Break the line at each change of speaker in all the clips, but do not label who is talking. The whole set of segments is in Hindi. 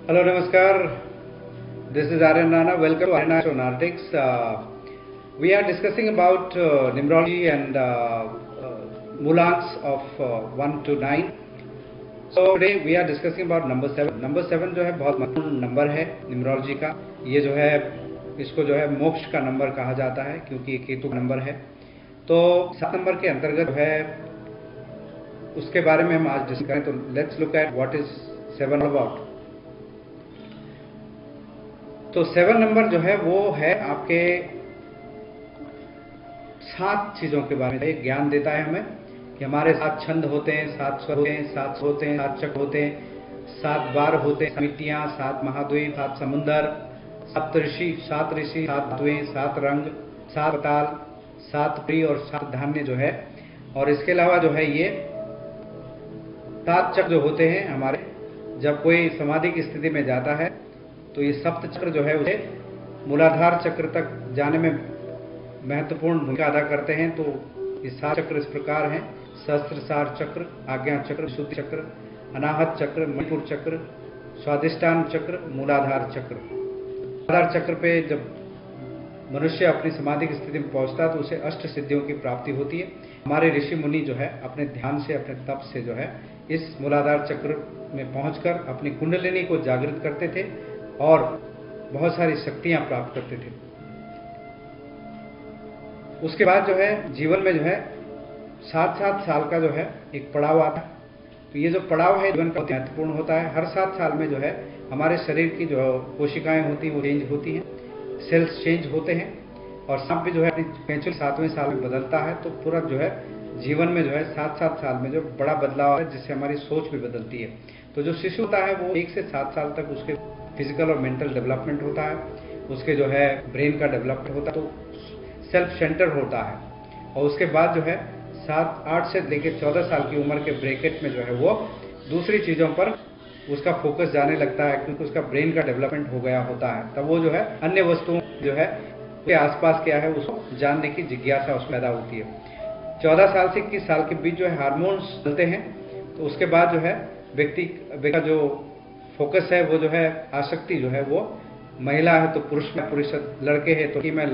Hello, Namaskar. This is Aryan Rana. Welcome to Aryan Astronartics. We are discussing about numerology and Mulangs of 1 to 9. So today we are discussing about number 7. Number 7 जो है बहुत महत्वपूर्ण नंबर है न्यूमरोलॉजी का। ये जो है इसको जो है मोक्ष का नंबर कहा जाता है क्योंकि ये केतु का नंबर है। तो 7 नंबर के अंतर्गत जो है उसके बारे में हम आज डिस्कस करें। तो let's look at what is 7 about. तो 7 नंबर जो है वो है आपके 7 चीजों के बारे में ज्ञान देता है हमें कि हमारे 7 छंद होते हैं, 7 स्वर होते हैं, 7 होते हैं, 7 चक्र होते हैं, 7 बार होते हैं, मिट्टियां, 7 महाद्वीप, 7 समुंदर, 7 ऋषि, 7 धातुएं, 7 रंग, 7 ताल, 7 प्री और 7 धान्य जो है। और इसके अलावा जो है ये 7 चक्र जो होते हैं हमारे, जब कोई समाधि की स्थिति में जाता है तो ये सप्त चक्र जो है उसे मूलाधार चक्र तक जाने में महत्वपूर्ण भूमिका अदा करते हैं। तो ये 7 चक्र इस प्रकार हैं: सहस्त्रसार चक्र, आज्ञा चक्र, विशुद्धि चक्र, अनाहत चक्र, मणिपुर चक्र, स्वादिष्टान चक्र, मूलाधार चक्र। मूलाधार चक्र पे जब मनुष्य अपनी समाधि की स्थिति में पहुंचता है तो उसे अष्ट सिद्धियों की प्राप्ति होती है। हमारे ऋषि मुनि जो है अपने ध्यान से, अपने तप से जो है इस मूलाधार चक्र में पहुंचकर अपनी कुंडलिनी को जागृत करते थे और बहुत सारी शक्तियां प्राप्त करते थे। उसके बाद जो है जीवन में जो है 7-7 साल का जो है एक पड़ाव आता है। तो ये जो पड़ाव है जीवन का बहुत महत्वपूर्ण होता है। हर 7 साल में जो है हमारे शरीर की जो कोशिकाएं होती हैं वो चेंज होती हैं, सेल्स चेंज होते हैं और सांप भी जो है अपनी कैंचुल 7वें साल में बदलता है। तो पूरा जो है जीवन में जो है 7-7 साल में जो बड़ा बदलाव है जिससे हमारी सोच भी बदलती है। तो जो शिशु होता है वो 1 से 7 साल तक उसके फिजिकल और मेंटल डेवलपमेंट होता है, उसके जो है ब्रेन का डेवलपमेंट होता है, तो सेल्फ सेंटर होता है। और उसके बाद जो है 8 से लेकर 14 साल की उम्र के ब्रैकेट में जो है वो दूसरी चीज़ों पर उसका फोकस जाने लगता है क्योंकि उसका ब्रेन का डेवलपमेंट हो गया होता है। तब वो जो है अन्य वस्तुओं जो है उसके आसपास क्या है उसको जानने की जिज्ञासा उसमें पैदा होती है। 14 साल से 21 साल के बीच जो है हार्मोन्स चलते हैं। तो उसके बाद जो है व्यक्ति का जो फोकस है वो जो है आसक्ति जो है वो महिला है तो पुरुष में, पुरुष लड़के है तो लड़की में,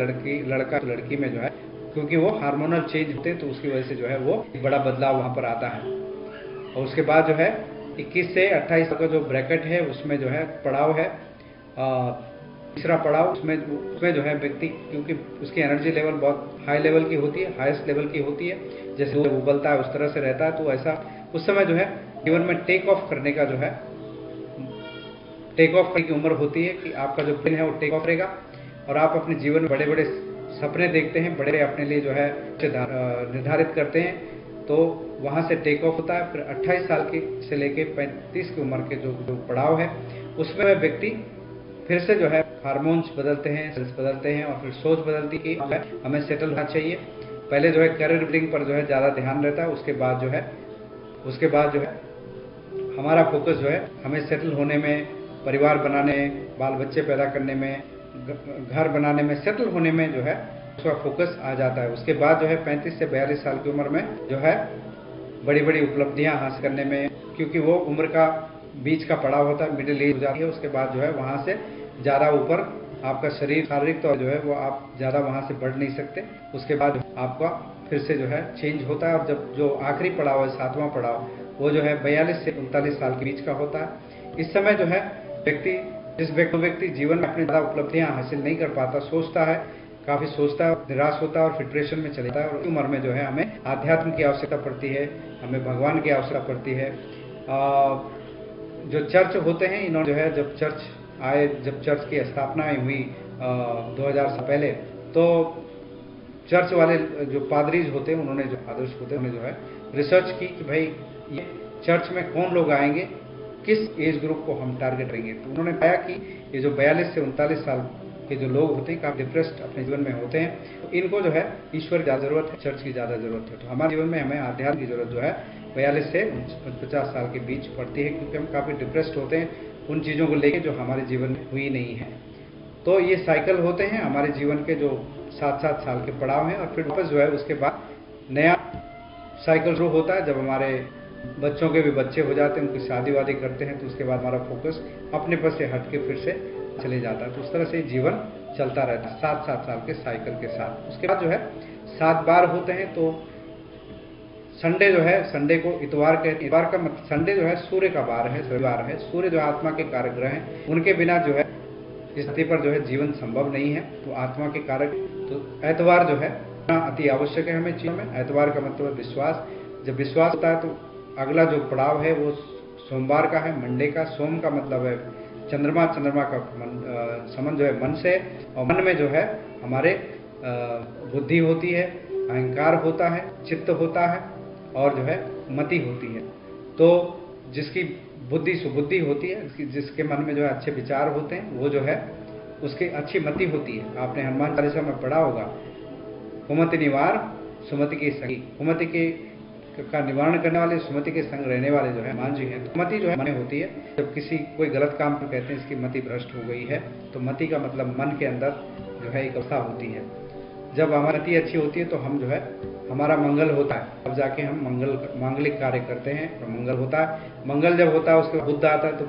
लड़का तो लड़की में जो है, क्योंकि वो हार्मोनल चेंज होते हैं तो उसकी वजह से जो है वो एक बड़ा बदलाव वहां पर आता है। और उसके बाद जो है 21 से 28 का जो ब्रैकेट है उसमें जो है पड़ाव है, तीसरा पड़ाव। उसमें जो है व्यक्ति, क्योंकि उसकी एनर्जी लेवल बहुत हाई लेवल की होती है, हाईएस्ट लेवल की होती है, जैसे वो उबलता है उस तरह से रहता है। तो ऐसा उस समय जो है जीवन में टेक ऑफ करने का जो है टेक ऑफ करने की उम्र होती है कि आपका जो प्लेन है वो टेक ऑफ करेगा और आप अपने जीवन में बड़े बड़े सपने देखते हैं, बड़े अपने लिए जो है निर्धारित करते हैं। तो वहां से टेक ऑफ होता है। फिर 28 साल की से लेके 35 की उम्र के जो पड़ाव है उसमें व्यक्ति फिर से जो है हार्मोन्स बदलते हैं, सेल्स बदलते हैं और फिर सोच बदलती है कि हमें सेटल होना चाहिए। पहले जो है करियर बिल्डिंग पर जो है ज्यादा ध्यान रहता है, उसके बाद जो है हमारा फोकस जो है हमें सेटल होने में, परिवार बनाने, बाल बच्चे पैदा करने में, घर बनाने में, सेटल होने में जो है उसका फोकस आ जाता है। उसके बाद जो है 35 से 42 साल की उम्र में जो है बड़ी बड़ी उपलब्धियां हासिल करने में, क्योंकि वो उम्र का बीच का पड़ाव होता है, मिडिल एज हो जाती है। उसके बाद जो है वहां से ज्यादा ऊपर आपका शरीर शारीरिक तौर जो है वो आप ज्यादा वहां से बढ़ नहीं सकते। उसके बाद आपका फिर से जो है चेंज होता है। और जब जो आखिरी पड़ाव है 7वां पड़ाव वो जो है 42 से 39 साल के बीच का होता है। इस समय जो है जिस व्यक्ति जीवन में अपनी ज्यादा उपलब्धियां हासिल नहीं कर पाता, सोचता है, काफी सोचता है, निराश होता है और डिप्रेशन में चले जाता है। और उम्र में जो है हमें आध्यात्म की आवश्यकता पड़ती है, हमें भगवान की आवश्यकता पड़ती है। जो चर्च होते हैं इन्होंने जो है जब चर्च की स्थापना हुई 2000 साल पहले, तो चर्च वाले जो पादरीज होते हैं उन्होंने जो फादर्स होते हैं उन्होंने जो है रिसर्च की कि भाई ये चर्च में कौन लोग आएंगे, किस एज ग्रुप को हम टारगेट करेंगे। तो उन्होंने पाया कि ये जो 42 से 39 साल के जो लोग होते हैं काफी डिप्रेस्ड अपने जीवन में होते हैं, तो इनको जो है ईश्वर की ज्यादा जरूरत है, चर्च की ज्यादा जरूरत है। तो हमारे जीवन में हमें आध्यात्म की जरूरत जो है 42 से 50 साल के बीच पड़ती है, क्योंकि हम काफी डिप्रेस्ड होते हैं उन चीजों को लेकर जो हमारे जीवन में हुई नहीं है। तो ये साइकिल होते हैं हमारे जीवन के जो 7-7 साल के पड़ाव हैं। और फिर वापस जो है उसके बाद नया साइकिल शुरू होता है जब हमारे बच्चों के भी बच्चे हो जाते हैं, उनकी शादी वादी करते हैं, तो उसके बाद हमारा फोकस अपने पर से हट के फिर से चले जाता है। तो उस तरह से जीवन चलता रहता है 7-7 साल के साइकिल के साथ। उसके बाद जो है 7 बार होते हैं। तो संडे जो है, संडे को इतवार कहते हैं। इतवार का मतलब संडे जो है सूर्य का वार है, रविवार है। सूर्य जो आत्मा के कारक ग्रह हैं, उनके बिना जो है इस धरती पर जो है जीवन संभव नहीं है। तो आत्मा के कारक, तो एतवार जो है अति आवश्यक है हमें जीवन में। एतवार का मतलब विश्वास। जब विश्वास होता है तो अगला जो पड़ाव है वो सोमवार का है, मंडे का। सोम का मतलब है चंद्रमा, चंद्रमा का संबंध जो है मन से, और मन में जो है हमारे बुद्धि होती है, अहंकार होता है, चित्त होता है, और जो है मति होती है। तो जिसकी बुद्धि सुबुद्धि होती है, जिसके मन में जो है अच्छे विचार होते हैं, वो जो है उसकी अच्छी मति होती है। आपने हनुमान चालीसा में पढ़ा होगा, कुमति निवार सुमति की सखी। कुमति के का निवारण करने वाले, सुमति के संग रहने वाले जो है हनुमान जी हैं। तो मति जो है मन होती है। जब किसी कोई गलत काम को कहते हैं इसकी मति भ्रष्ट हो गई है, तो मति का मतलब मन के अंदर जो है एक अवस्था होती है। जब हमारी मति अच्छी होती है तो हम जो है हमारा मंगल होता है, अब जाके हम मांगलिक कार्य करते हैं और मंगल होता है। मंगल जब होता है उसके बाद बुद्ध आता है। तो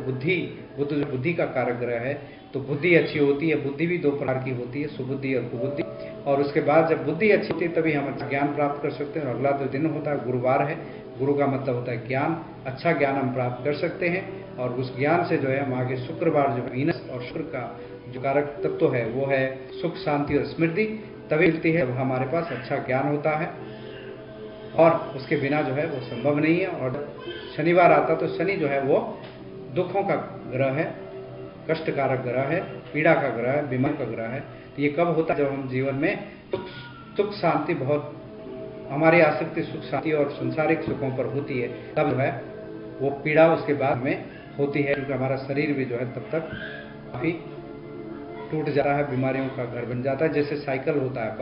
बुद्ध जो बुद्धि का कारक ग्रह है, तो बुद्धि अच्छी होती है। बुद्धि भी 2 प्रकार की होती है, सुबुद्धि और कुबुद्धि। और उसके बाद जब बुद्धि अच्छी होती है तभी हम अच्छा ज्ञान प्राप्त कर सकते हैं। और अगला जो दिन होता है गुरुवार है। गुरु का मतलब होता है ज्ञान। अच्छा ज्ञान हम प्राप्त कर सकते हैं, और उस ज्ञान से जो है हम आगे शुक्रवार जो है वीनस और शुक्र का जो कारक तत्व है वो है सुख, शांति और स्मृति। तभी मिलती है जब हमारे पास अच्छा ज्ञान होता है, और उसके बिना जो है वो संभव नहीं है। और शनिवार आता तो शनि जो है वो दुखों का ग्रह है, कष्ट कारक ग्रह है, पीड़ा का ग्रह है, बीमार का ग्रह है। तो ये कब होता है? जब हम जीवन में सुख शांति, बहुत हमारी आसक्ति सुख शांति और संसारिक सुखों पर होती है, तब जो है वो पीड़ा उसके बाद में होती है, क्योंकि हमारा शरीर भी जो है तब तक काफी टूट जाता है, बीमारियों का घर बन जाता है। जैसे साइकिल होता है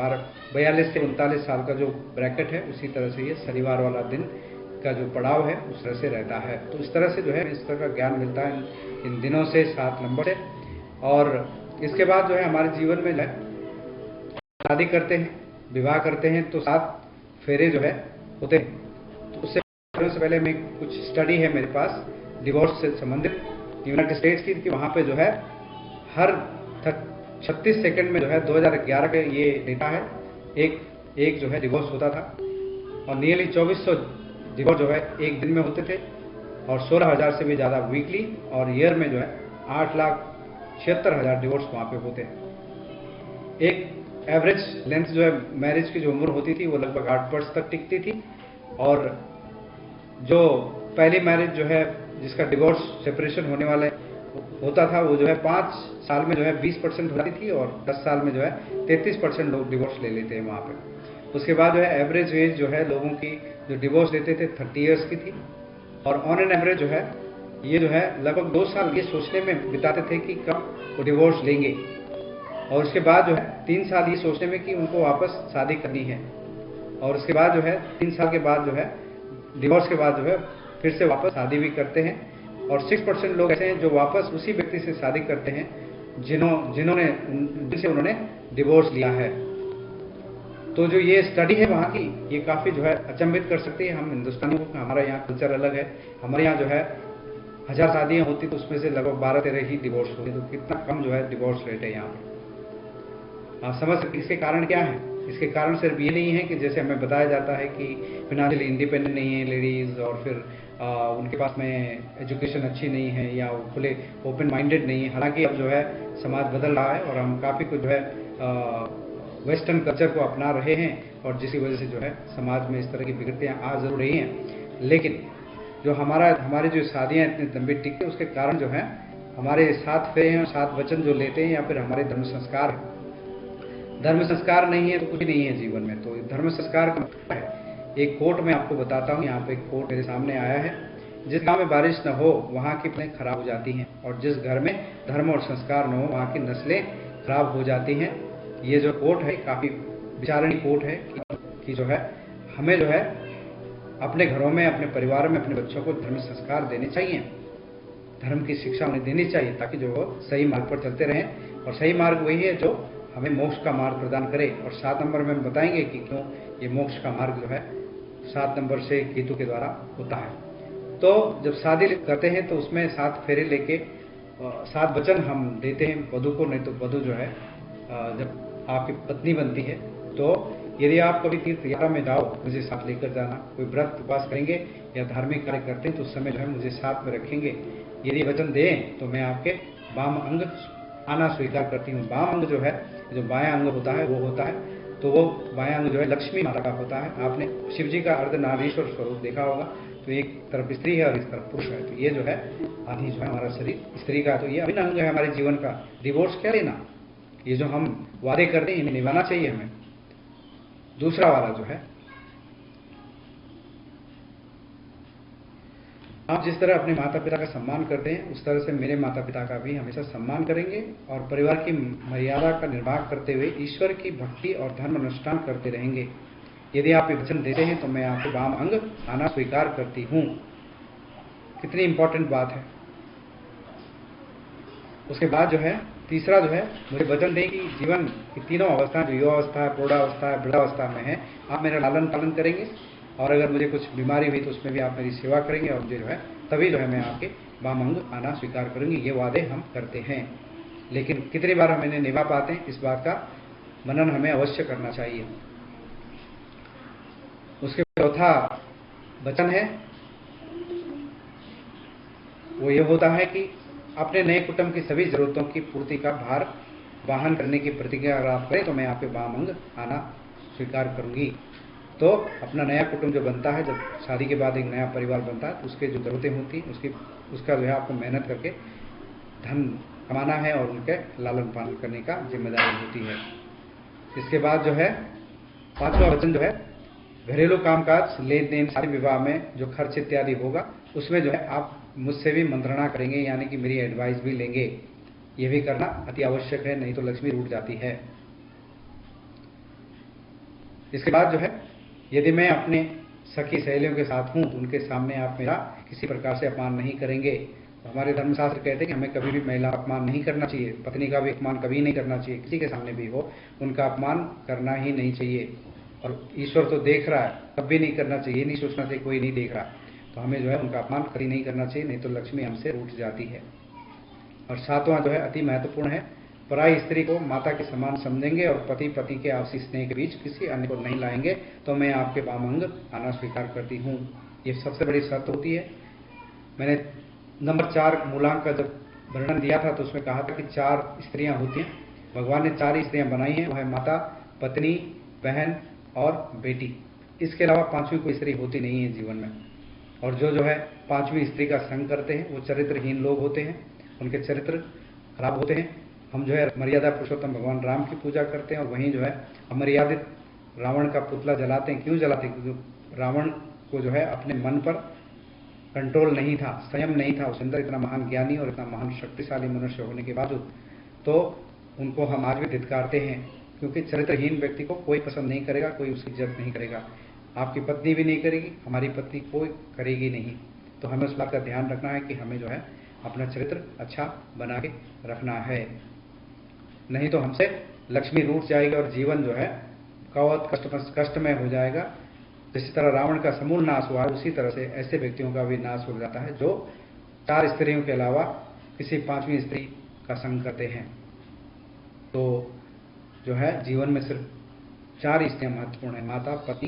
42 से 39 साल का जो ब्रैकेट है, उसी तरह से ये शनिवार वाला दिन का जो पड़ाव है उस तरह से रहता है। तो इस तरह से जो है इस तरह का ज्ञान मिलता है इन दिनों से, 7 नंबर से। और इसके बाद जो है हमारे जीवन में जो है शादी करते हैं, विवाह करते हैं, तो 7 फेरे जो है होते हैं। तो उससे पहले में कुछ स्टडी है मेरे पास डिवोर्स से संबंधित यूनाइटेड स्टेट्स की, कि वहाँ पे जो है हर 36 सेकंड में जो है 2011 के ये डेटा है, एक जो है डिवोर्स होता था। और नियरली 2400 डिवोर्स जो है एक दिन में होते थे, और 16,000 से भी ज़्यादा वीकली, और ईयर में जो है 8,76,000 डिवोर्स वहाँ पे होते हैं। एक एवरेज लेंथ जो है मैरिज की जो उम्र होती थी वो लगभग 8 वर्ष तक टिकती थी। और जो पहली मैरिज जो है जिसका डिवोर्स सेपरेशन होने वाला होता था, वो जो है 5 साल में जो है 20% हो जाती थी, और 10 साल में जो है 33% लोग डिवोर्स ले लेते हैं वहाँ पे। उसके बाद जो है एवरेज एज जो है लोगों की जो डिवोर्स लेते थे 30 ईयर्स की थी। और ऑन एन एवरेज जो है ये जो है लगभग 2 साल ये सोचने में बिताते थे कि कब वो डिवोर्स लेंगे, और उसके बाद जो है 3 साल ये सोचने में कि उनको वापस शादी करनी है। और उसके बाद जो है 3 साल के बाद जो है डिवोर्स के बाद जो है फिर से वापस शादी भी करते हैं। और 6% लोग ऐसे हैं जो वापस उसी व्यक्ति से शादी करते हैं जिनसे उन्होंने डिवोर्स लिया है। तो जो ये स्टडी है वहाँ की, ये काफ़ी जो है अचंभित कर सकती है हम हिंदुस्तानियों को। हमारा यहाँ कल्चर अलग है। हमारे यहाँ जो है 1000 शादियाँ होती तो उसमें से लगभग 12-13 ही डिवोर्स होते। तो कितना कम जो है डिवोर्स रेट है यहाँ पर। आप समझ सकते इसके कारण क्या है? इसके कारण सिर्फ ये नहीं है कि जैसे हमें बताया जाता है कि फिनेंशियली इंडिपेंडेंट नहीं है लेडीज़, और फिर उनके पास में एजुकेशन अच्छी नहीं है, या वो खुले ओपन माइंडेड नहीं है। हालांकि अब जो है समाज बदल रहा है, और हम काफ़ी कुछ जो है वेस्टर्न कल्चर को अपना रहे हैं, और जिसकी वजह से जो है समाज में इस तरह की विकृतियाँ आ जरूर रही हैं। लेकिन जो हमारी जो शादियाँ इतनी लंबी टिकती है, उसके कारण जो है हमारे 7 फेरे हैं और 7 वचन जो लेते हैं, या फिर हमारे धर्म संस्कार है। धर्म संस्कार नहीं है तो कुछ नहीं है जीवन में। तो धर्म संस्कार का मतलब है, एक कोट मैं आपको बताता हूँ। यहाँ पे एक कोट मेरे सामने आया है, जिस गांव में बारिश न हो वहाँ की फसलें खराब हो जाती हैं, और जिस घर में धर्म और संस्कार न हो वहाँ की नस्लें खराब हो जाती हैं। ये जो कोट है काफ़ी विचारणीय कोट है कि जो है हमें जो है अपने घरों में, अपने परिवार में, अपने बच्चों को धर्म संस्कार देने चाहिए, धर्म की शिक्षा उन्हें देनी चाहिए, ताकि जो वो सही मार्ग पर चलते रहें। और सही मार्ग वही है जो हमें मोक्ष का मार्ग प्रदान करे। और 7 नंबर में हम बताएंगे कि क्यों ये मोक्ष का मार्ग जो है 7 नंबर से केतु के द्वारा होता है। तो जब शादी करते हैं तो उसमें 7 फेरे लेके 7 वचन हम देते हैं वधू को, नहीं तो वधू जो है जब आपकी पत्नी बनती है तो यदि आप कभी तीर्थ यात्रा में जाओ मुझे साथ लेकर जाना, कोई व्रत उपवास करेंगे या धार्मिक कार्य करते हैं तो उस समय जो है मुझे साथ में रखेंगे, यदि वचन दें तो मैं आपके वाम अंग आना स्वीकार करती हूँ। वाम अंग जो है, जो बायां अंग होता है वो होता है, तो वो बायां अंग जो है लक्ष्मी माता का होता है। आपने शिव जी का अर्धनारीश्वर स्वरूप देखा होगा, तो एक तरफ स्त्री है और इस तरफ पुरुष है, तो ये जो है आधी जो है हमारा शरीर स्त्री का, तो ये अभिन्न अंग है हमारे जीवन का। डिवोर्स क्या लेना, ये जो हम वादे करते हैं इन्हें निभाना चाहिए हमें। दूसरा वाला जो है, आप जिस तरह अपने माता पिता का सम्मान करते हैं उस तरह से मेरे माता पिता का भी हमेशा सम्मान करेंगे और परिवार की मर्यादा का निर्वाह करते हुए ईश्वर की भक्ति और धर्म अनुष्ठान करते रहेंगे। यदि आप ये वचन देते हैं तो मैं आपके वाम अंग आना स्वीकार करती हूँ। कितनी इंपॉर्टेंट बात है। उसके बाद जो है तीसरा जो है, मुझे वचन दें कि जीवन की तीनों अवस्था, जो युवावस्था है, प्रौढ़ावस्था है, वृद्धावस्था में है, आप मेरा लालन पालन करेंगे और अगर मुझे कुछ बीमारी हुई तो उसमें भी आप मेरी सेवा करेंगे और मुझे जो है तभी जो है मैं आपके वाम अंग आना स्वीकार करूंगी। ये वादे हम करते हैं, लेकिन कितनी बार हम इन्हें निभा पाते हैं इस बात का मनन हमें अवश्य करना चाहिए। उसके चौथा वचन है वो ये होता है कि अपने नए कुटुंब की सभी जरूरतों की पूर्ति का भार वाहन करने की प्रतिज्ञा अगर आप करें तो मैं आपके वाम अंग आना स्वीकार करूंगी। तो अपना नया कुटुंब जो बनता है, जब शादी के बाद एक नया परिवार बनता है तो उसके जो जरूरतें होती हैं उसका जो है आपको मेहनत करके धन कमाना है और उनके लालन पालन करने का जिम्मेदारी होती है। इसके बाद जो है पांचवा वचन जो है, घरेलू कामकाज, लेन देन, शादी विवाह में जो खर्च इत्यादि होगा उसमें जो है आप मुझसे भी मंत्रणा करेंगे, यानी कि मेरी एडवाइस भी लेंगे। यह भी करना अति आवश्यक है, नहीं तो लक्ष्मी रूठ जाती है। इसके बाद जो है, यदि मैं अपने सखी सहेलियों के साथ हूं तो उनके सामने आप मेरा किसी प्रकार से अपमान नहीं करेंगे। तो हमारे धर्मशास्त्र कहते हैं कि हमें कभी भी महिला अपमान नहीं करना चाहिए, पत्नी का भी अपमान कभी नहीं करना चाहिए, किसी के सामने भी हो उनका अपमान करना ही नहीं चाहिए। और ईश्वर तो देख रहा है, तब भी नहीं करना चाहिए, नहीं सोचना चाहिए कोई नहीं देख रहा, तो हमें जो है उनका अपमान कभी नहीं करना चाहिए, नहीं तो लक्ष्मी हमसे रूठ जाती है। और सातवां जो है अति महत्वपूर्ण है, पराई स्त्री को माता के समान समझेंगे और पति पति के आपसी स्नेह के बीच किसी अन्य को नहीं लाएंगे तो मैं आपके वाम अंग आना स्वीकार करती हूँ। ये सबसे बड़ी शर्त होती है। मैंने नंबर 4 मूलांक का जब वर्णन दिया था तो उसमें कहा था कि 4 स्त्रियां होती हैं, भगवान ने 4 ही स्त्रियां बनाई हैं, वह है माता, पत्नी, बहन और बेटी। इसके अलावा 5वीं कोई स्त्री होती नहीं है जीवन में। और जो है 5वीं स्त्री का संग करते हैं वो चरित्रहीन लोग होते हैं, उनके चरित्र खराब होते हैं। हम जो है मर्यादा पुरुषोत्तम भगवान राम की पूजा करते हैं और वहीं जो है अमर्यादित रावण का पुतला जलाते हैं। क्यों जलाते हैं? क्योंकि रावण को जो है अपने मन पर कंट्रोल नहीं था, संयम नहीं था, उसके अंदर इतना महान ज्ञानी और इतना महान शक्तिशाली मनुष्य होने के बावजूद तो उनको हम आज भी धिक्कारते हैं, क्योंकि चरित्रहीन व्यक्ति को कोई पसंद नहीं करेगा, कोई उसकी इज्जत नहीं करेगा। आपकी पत्नी भी नहीं करेगी, हमारी पत्नी कोई करेगी नहीं। तो हमें उस बात का ध्यान रखना है कि हमें जो है अपना चरित्र अच्छा बना के रखना है, नहीं तो हमसे लक्ष्मी रूठ जाएगी और जीवन जो है बहुत कष्टमय हो जाएगा। जिस तरह रावण का समूल नाश हुआ है उसी तरह से ऐसे व्यक्तियों का भी नाश हो जाता है जो 4 स्त्रियों के अलावा किसी 5वीं स्त्री का संग करते हैं। तो जो है जीवन में सिर्फ 4 स्त्रियां महत्वपूर्ण है, माता, पति,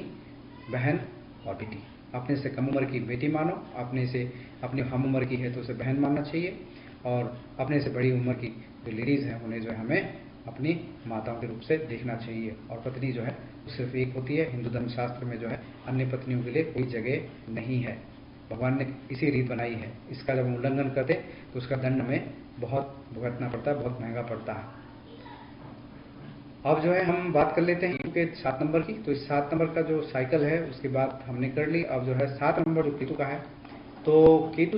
बहन और बेटी। अपने से कम उम्र की बेटी मानो, अपने से अपनी हम उम्र की है तो उसे बहन मानना चाहिए, और अपने से बड़ी उम्र की जो लेडीज़ हैं उन्हें जो है हमें अपनी माताओं के रूप से देखना चाहिए। और पत्नी जो है सिर्फ एक होती है। हिंदू धर्मशास्त्र में जो है अन्य पत्नियों के लिए कोई जगह नहीं है, भगवान ने इसी रीत बनाई है। इसका जब हम उल्लंघन करते तो उसका दंड हमें बहुत भुगतना पड़ता है, बहुत महंगा पड़ता है। अब जो है हम बात कर लेते हैं केतु के 7 नंबर की। तो इस 7 नंबर का जो साइकिल है उसकी बात हमने कर ली। अब जो है 7 नंबर जो केतु का है, तो केतु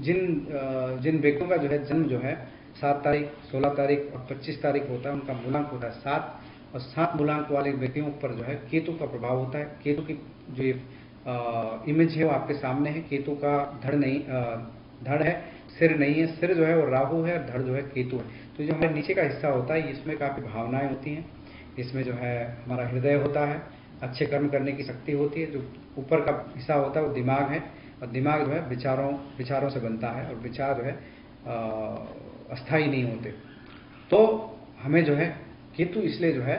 जिन व्यक्तियों का जो है जन्म जो है 7 तारीख, 16 तारीख और 25 तारीख होता है, उनका मूलांक होता है 7, और 7 मूलांक वाले व्यक्तियों पर जो है केतु का प्रभाव होता है। केतु की जो इमेज है वो आपके सामने है। केतु का धड़ है, सिर नहीं है। सिर जो है वो राहु है और धड़ जो है केतु है। तो जो हमारे नीचे का हिस्सा होता है इसमें काफ़ी भावनाएं होती हैं, इसमें जो है हमारा हृदय होता है, अच्छे कर्म करने की शक्ति होती है। जो ऊपर का हिस्सा होता है वो दिमाग है, और दिमाग जो है विचारों से बनता है और विचार जो है अस्थायी नहीं होते। तो हमें जो है केतु इसलिए जो है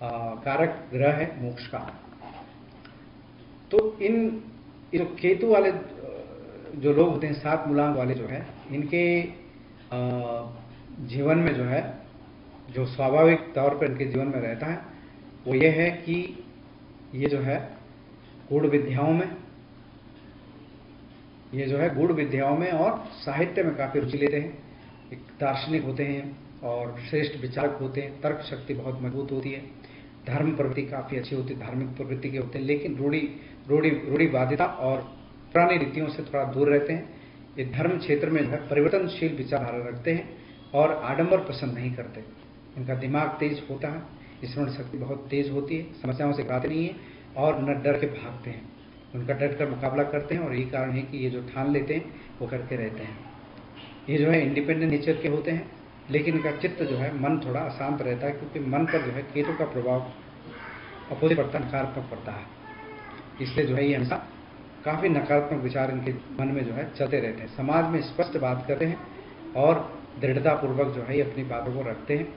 कारक ग्रह है मोक्ष का। तो इन जो केतु वाले जो लोग होते हैं 7 मूलांक वाले जो है, इनके जीवन में जो है जो स्वाभाविक तौर पर इनके जीवन में रहता है वो ये है कि ये जो है गूढ़ विद्याओं में और साहित्य में काफ़ी रुचि लेते हैं। एक दार्शनिक होते हैं और श्रेष्ठ विचारक होते हैं। तर्क शक्ति बहुत मजबूत होती है। धर्म प्रवृत्ति काफ़ी अच्छी होती है, धार्मिक प्रवृत्ति के होते हैं, लेकिन रूढ़िवादिता और पुरानी रीतियों से थोड़ा दूर रहते हैं। ये धर्म क्षेत्र में जो है परिवर्तनशील विचारधारा रखते हैं और आडंबर पसंद नहीं करते। इनका दिमाग तेज होता है, स्मरण शक्ति बहुत तेज होती है, समस्याओं से घबराते नहीं है और न डर के भागते हैं। उनका डट कर मुकाबला करते हैं और यही कारण है कि ये जो ठान लेते हैं वो करके रहते हैं। ये जो है इंडिपेंडेंट नेचर के होते हैं, लेकिन इनका चित्त जो है मन थोड़ा अशांत रहता है, क्योंकि मन पर जो है केतु का प्रभाव अपोजिट पड़ता है, नकारात्मक पड़ता है। इसलिए जो है ये हमेशा काफ़ी नकारात्मक विचार इनके मन में जो है चलते रहते हैं। समाज में स्पष्ट बात करते हैं और दृढ़तापूर्वक जो है ये अपनी बातों को रखते हैं।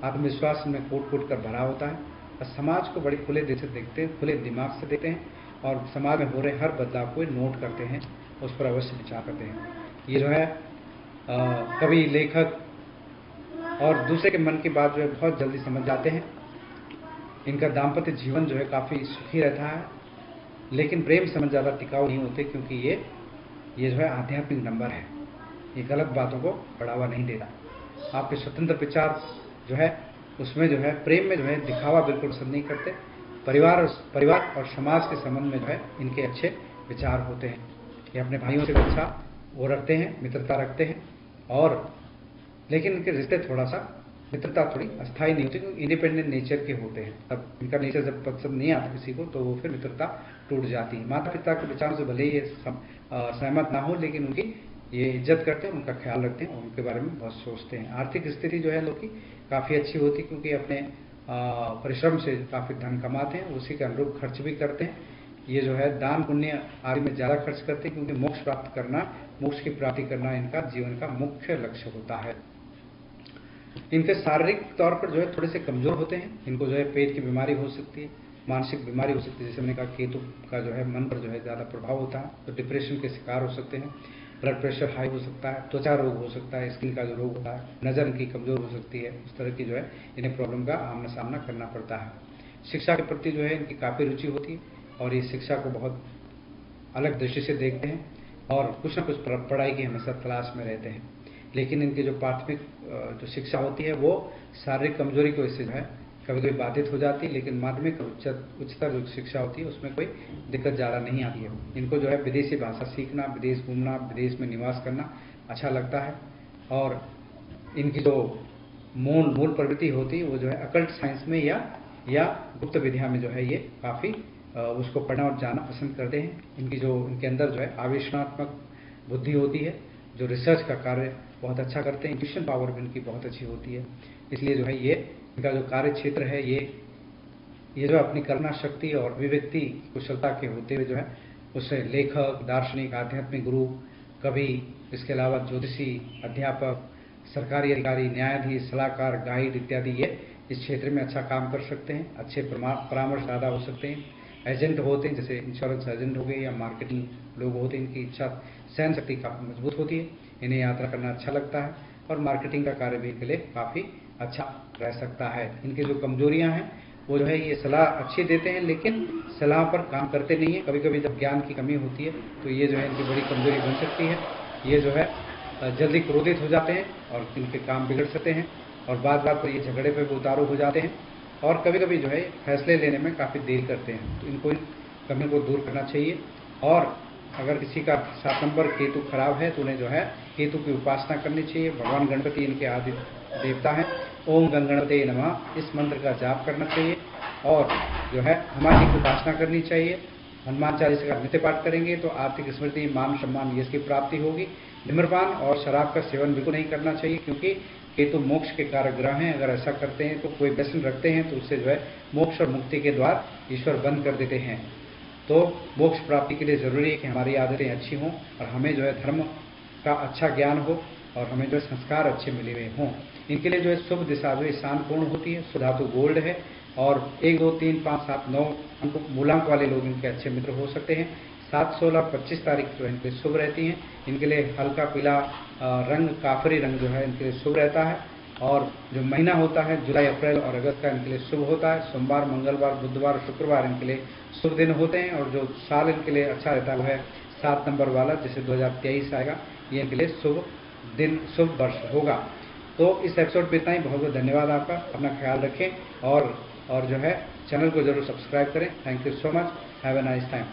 आत्मविश्वास में कूट कर भरा होता है और समाज को बड़ी खुले दिल से देखते हैं, खुले दिमाग से देखते हैं और समाज में हो रहे हर बदलाव को नोट करते हैं, उस पर अवश्य विचार करते हैं। ये जो है कवि, लेखक और दूसरे के मन की बात जो है बहुत जल्दी समझ जाते हैं। इनका दाम्पत्य जीवन जो है काफ़ी सुखी रहता है, लेकिन प्रेम समझ ज़्यादा टिकाऊ नहीं होते, क्योंकि ये जो है आध्यात्मिक नंबर है। ये गलत बातों को बढ़ावा नहीं देता। आपके स्वतंत्र विचार जो है उसमें जो है प्रेम में जो है दिखावा बिल्कुल पसंद नहीं करते। परिवार और समाज के संबंध में जो है इनके अच्छे विचार होते हैं। ये अपने भाइयों से अच्छा वो रखते हैं, मित्रता रखते हैं, और लेकिन इनके रिश्ते मित्रता थोड़ी अस्थायी नहीं होती, क्योंकि इंडिपेंडेंट नेचर के होते हैं। तब इनका नेचर जब पसंद नहीं आता किसी को तो वो फिर मित्रता टूट जाती है। माता पिता के विचारों से भले ही सहमत ना हो, लेकिन उनकी ये इज्जत करते हैं, उनका ख्याल रखते हैं और उनके बारे में बहुत सोचते हैं। आर्थिक स्थिति जो है लोग की काफ़ी अच्छी होती है, क्योंकि अपने परिश्रम से काफ़ी धन कमाते हैं, उसी के अनुरूप खर्च भी करते हैं। ये जो है दान पुण्य आदि में ज़्यादा खर्च करते हैं, क्योंकि मोक्ष की प्राप्ति करना इनका जीवन का मुख्य लक्ष्य होता है। इनके शारीरिक तौर पर जो है थोड़े से कमज़ोर होते हैं। इनको जो है पेट की बीमारी हो सकती है, मानसिक बीमारी हो सकती है। जैसे मैंने कहा केतु का जो है मन पर जो है ज़्यादा प्रभाव होता है, तो डिप्रेशन के शिकार हो सकते हैं। ब्लड प्रेशर हाई हो सकता है, त्वचा रोग हो सकता है, स्किन का जो रोग होता है, नज़र इनकी कमज़ोर हो सकती है। उस तरह की जो है इन्हें प्रॉब्लम का आमना सामना करना पड़ता है। शिक्षा के प्रति जो है इनकी काफ़ी रुचि होती है और ये शिक्षा को बहुत अलग दृष्टि से देखते हैं और कुछ न कुछ पढ़ाई की हमेशा तलाश में रहते हैं। लेकिन इनकी जो प्राथमिक जो शिक्षा होती है वो शारीरिक कमजोरी की वजह से जो है कभी कभी बाधित हो जाती है, लेकिन माध्यमिक उच्चतर जो शिक्षा होती है उसमें कोई दिक्कत ज़्यादा नहीं आती है। इनको जो है विदेशी भाषा सीखना, विदेश घूमना, विदेश में निवास करना अच्छा लगता है। और इनकी जो मूल प्रवृत्ति होती है वो जो है अकल्ट साइंस में या गुप्त विद्या में जो है ये काफ़ी उसको पढ़ना और जानना पसंद करते हैं। इनके अंदर जो है आवेशनात्मक बुद्धि होती है, जो रिसर्च का कार्य बहुत अच्छा करते हैं। इंट्यूशन पावर भी इनकी बहुत अच्छी होती है। इसलिए जो है ये इनका जो कार्य क्षेत्र है ये जो अपनी कल्पना शक्ति और अभिव्यक्ति कुशलता के होते हुए जो है उससे लेखक, दार्शनिक, आध्यात्मिक गुरु, कवि, इसके अलावा ज्योतिषी, अध्यापक, सरकारी अधिकारी, न्यायाधीश, सलाहकार, गाइड इत्यादि ये इस क्षेत्र में अच्छा काम कर सकते हैं। अच्छे परामर्शदाता हो सकते हैं। एजेंट होते हैं, जैसे इंश्योरेंस एजेंट हो गए या मार्केटिंग लोग होते हैं। इनकी इच्छा सहन शक्ति काफ़ी मजबूत होती है। इन्हें यात्रा करना अच्छा लगता है और मार्केटिंग का कार्य भी इनके लिए काफ़ी अच्छा रह सकता है। इनकी जो कमजोरियां हैं वो जो है ये सलाह अच्छी देते हैं, लेकिन सलाह पर काम करते नहीं है। कभी कभी जब ज्ञान की कमी होती है तो ये जो है इनकी बड़ी कमजोरी बन सकती है। ये जो है जल्दी क्रोधित हो जाते हैं और इनके काम बिगड़ सकते हैं और बात पर ये झगड़े पे उतारू हो जाते हैं और कभी कभी जो है फैसले लेने में काफ़ी देर करते हैं। तो इनको इन कमियों को दूर करना चाहिए। और अगर किसी का 7 नंबर केतु खराब है तो उन्हें जो है केतु की उपासना करनी चाहिए। भगवान गणपति इनके आदि देवता हैं। ओम गणपते नमः इस मंत्र का जाप करना चाहिए और जो है हनुमान जी की उपासना करनी चाहिए। हनुमान चालीसा का नित्य पाठ करेंगे तो आर्थिक समृद्धि, मान सम्मान, यश की प्राप्ति होगी। धूम्रपान और शराब का सेवन बिल्कुल नहीं करना चाहिए, क्योंकि केतु मोक्ष के कारक ग्रह हैं। अगर ऐसा करते हैं तो कोई व्यसन रखते हैं तो उससे जो है मोक्ष और मुक्ति के द्वार ईश्वर बंद कर देते हैं। तो मोक्ष प्राप्ति के लिए ज़रूरी है कि हमारी आदतें अच्छी हों और हमें जो है धर्म का अच्छा ज्ञान हो और हमें जो संस्कार अच्छे मिले हुए हों। इनके लिए जो है शुभ दिशा जो ईशानपूर्ण होती है, सुधातु गोल्ड है और 1, 2, 3, 5, 7, 9 अंक मूलांक वाले लोग इनके अच्छे मित्र हो सकते हैं। 7, 16, 25 तारीख जो है इनके शुभ रहती हैं। इनके लिए हल्का पीला रंग, काफरी रंग जो है इनके लिए शुभ रहता है। और जो महीना होता है जुलाई, अप्रैल और अगस्त का इनके लिए शुभ होता है। सोमवार, मंगलवार, बुधवार, शुक्रवार इनके लिए शुभ दिन होते हैं। और जो साल इनके लिए अच्छा रहता है वो है 7 नंबर वाला, जिसे 2023 आएगा, ये इनके लिए शुभ दिन, शुभ वर्ष होगा। तो इस एपिसोड पे इतना ही। बहुत बहुत धन्यवाद आपका। अपना ख्याल रखें और जो है चैनल को जरूर सब्सक्राइब करें। Thank you so much. Have a nice time.